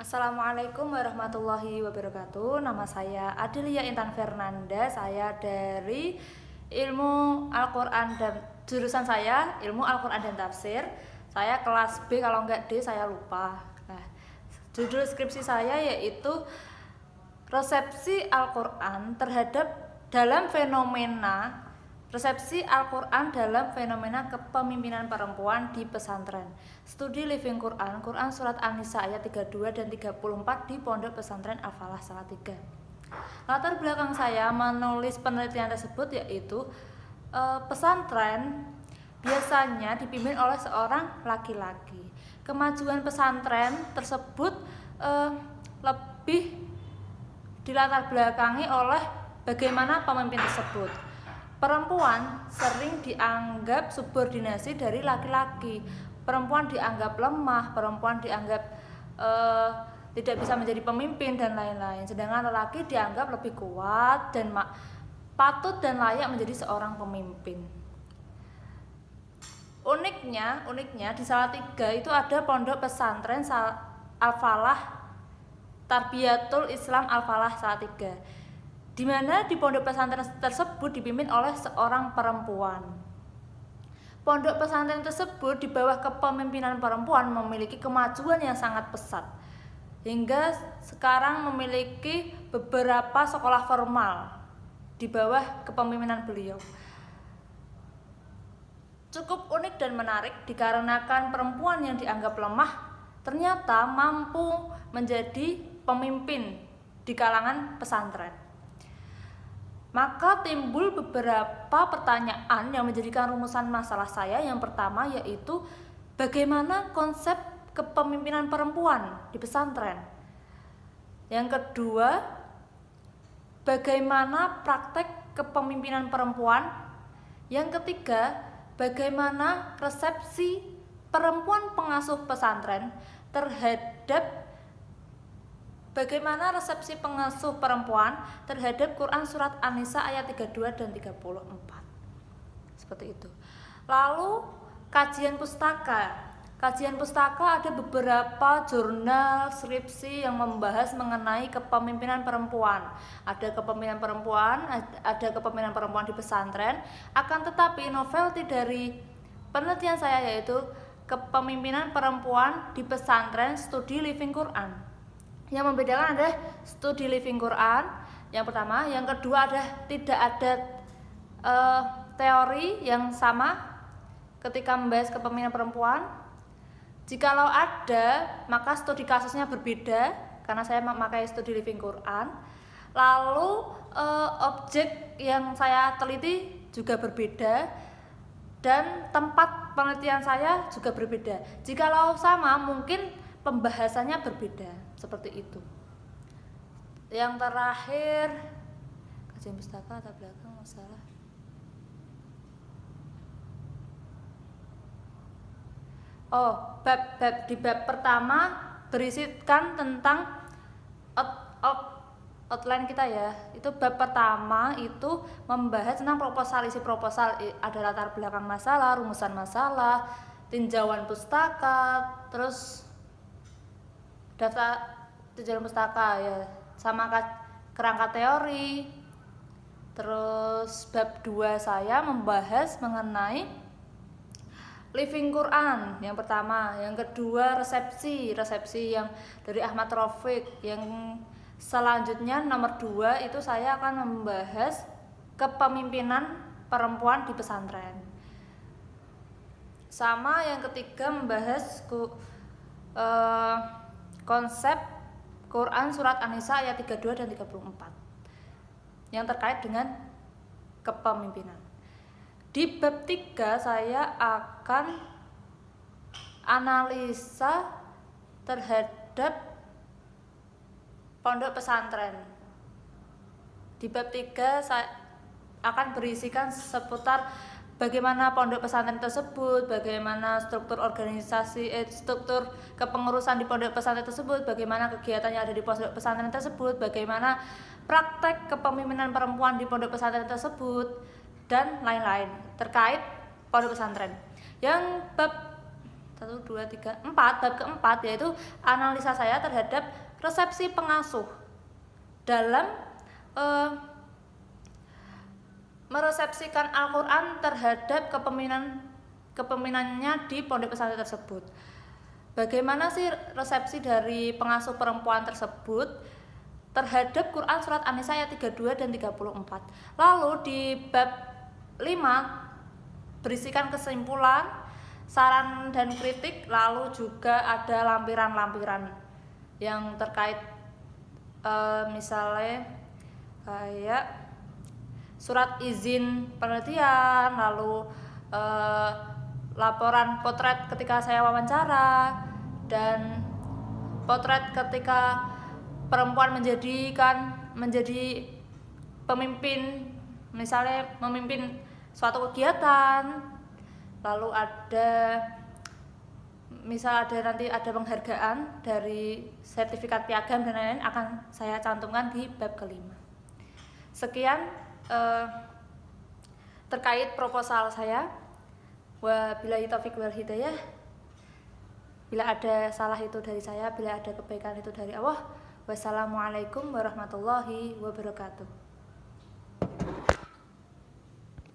Assalamualaikum warahmatullahi wabarakatuh. Nama saya Adelia Intan Fernanda. Saya dari Ilmu Al-Quran dan jurusan saya Ilmu Al-Quran dan Tafsir. Saya kelas B, kalau enggak D saya lupa. Nah, judul skripsi saya yaitu resepsi Al-Quran terhadap dalam fenomena Resepsi Al-Quran dalam fenomena kepemimpinan perempuan di pesantren. Studi Living Quran, Quran Surat An-Nisa ayat 32 dan 34 di Pondok Pesantren Al-Falah Salatiga. Latar belakang saya menulis penelitian tersebut yaitu pesantren biasanya dipimpin oleh seorang laki-laki. Kemajuan pesantren tersebut lebih dilatar belakangi oleh bagaimana pemimpin tersebut. Perempuan sering dianggap subordinasi dari laki-laki. Perempuan dianggap lemah, perempuan dianggap tidak bisa menjadi pemimpin dan lain-lain. Sedangkan lelaki dianggap lebih kuat dan patut dan layak menjadi seorang pemimpin. Uniknya di Salatiga itu ada pondok pesantren Al-Falah Tarbiyatul Islam Al-Falah Salatiga, di mana di pondok pesantren tersebut dipimpin oleh seorang perempuan. Pondok pesantren tersebut di bawah kepemimpinan perempuan memiliki kemajuan yang sangat pesat, hingga sekarang memiliki beberapa sekolah formal di bawah kepemimpinan beliau. Cukup unik dan menarik dikarenakan perempuan yang dianggap lemah ternyata mampu menjadi pemimpin di kalangan pesantren. Maka timbul beberapa pertanyaan yang menjadikan rumusan masalah saya. Yang pertama yaitu bagaimana konsep kepemimpinan perempuan di pesantren. Yang kedua, bagaimana praktek kepemimpinan perempuan. Yang ketiga, bagaimana resepsi perempuan pengasuh pesantren terhadap Bagaimana resepsi pengasuh perempuan terhadap Quran Surat An-Nisa ayat 32 dan 34. Seperti itu. Lalu kajian pustaka. Kajian pustaka ada beberapa jurnal skripsi yang membahas mengenai kepemimpinan perempuan. Ada kepemimpinan perempuan di pesantren. Akan tetapi novelty dari penelitian saya yaitu kepemimpinan perempuan di pesantren studi Living Quran. Yang membedakan adalah studi Living Quran yang pertama, yang kedua adalah tidak ada teori yang sama ketika membahas kepemimpinan perempuan. Jikalau ada, maka studi kasusnya berbeda karena saya memakai studi Living Quran. Lalu objek yang saya teliti juga berbeda dan tempat penelitian saya juga berbeda. Jikalau sama, mungkin pembahasannya berbeda. Seperti itu. Yang terakhir, kajian pustaka latar belakang masalah. Di bab pertama berisikan tentang outline kita ya. Itu bab pertama itu membahas tentang proposal, isi proposal, ada latar belakang masalah, rumusan masalah, tinjauan pustaka, terus daftar tujuan pustaka ya, sama kerangka teori. Terus bab 2 saya membahas mengenai Living Quran yang pertama, yang kedua resepsi yang dari Ahmad Rafiq. Yang selanjutnya nomor 2 itu saya akan membahas kepemimpinan perempuan di pesantren. Sama yang ketiga membahas konsep Quran Surat An-Nisa ayat 32 dan 34 yang terkait dengan kepemimpinan. Di bab 3 saya akan analisa terhadap pondok pesantren. Di bab 3 saya akan berisikan seputar bagaimana pondok pesantren tersebut, bagaimana struktur organisasi, struktur kepengurusan di pondok pesantren tersebut, bagaimana kegiatan yang ada di pondok pesantren tersebut, bagaimana praktek kepemimpinan perempuan di pondok pesantren tersebut, dan lain-lain terkait pondok pesantren. Yang bab 1, 2, 3, 4, bab keempat, yaitu analisa saya terhadap resepsi pengasuh dalam meresepsikan Al-Quran terhadap kepemimpinannya di pondok pesantren tersebut. Bagaimana sih resepsi dari pengasuh perempuan tersebut terhadap Quran surat An-Nisa ayat 32 dan 34. Lalu di bab 5 berisikan kesimpulan, saran dan kritik, lalu juga ada lampiran-lampiran yang terkait misalnya kayak surat izin penelitian, lalu laporan potret ketika saya wawancara, dan potret ketika perempuan menjadi pemimpin, misalnya memimpin suatu kegiatan. Lalu nanti ada penghargaan dari sertifikat piagam dan lain-lain, akan saya cantumkan di bab kelima. Sekian terkait proposal saya. Wabillahi taufiq wal hidayah. Bila ada salah itu dari saya, bila ada kebaikan itu dari Allah. Wassalamualaikum warahmatullahi wabarakatuh.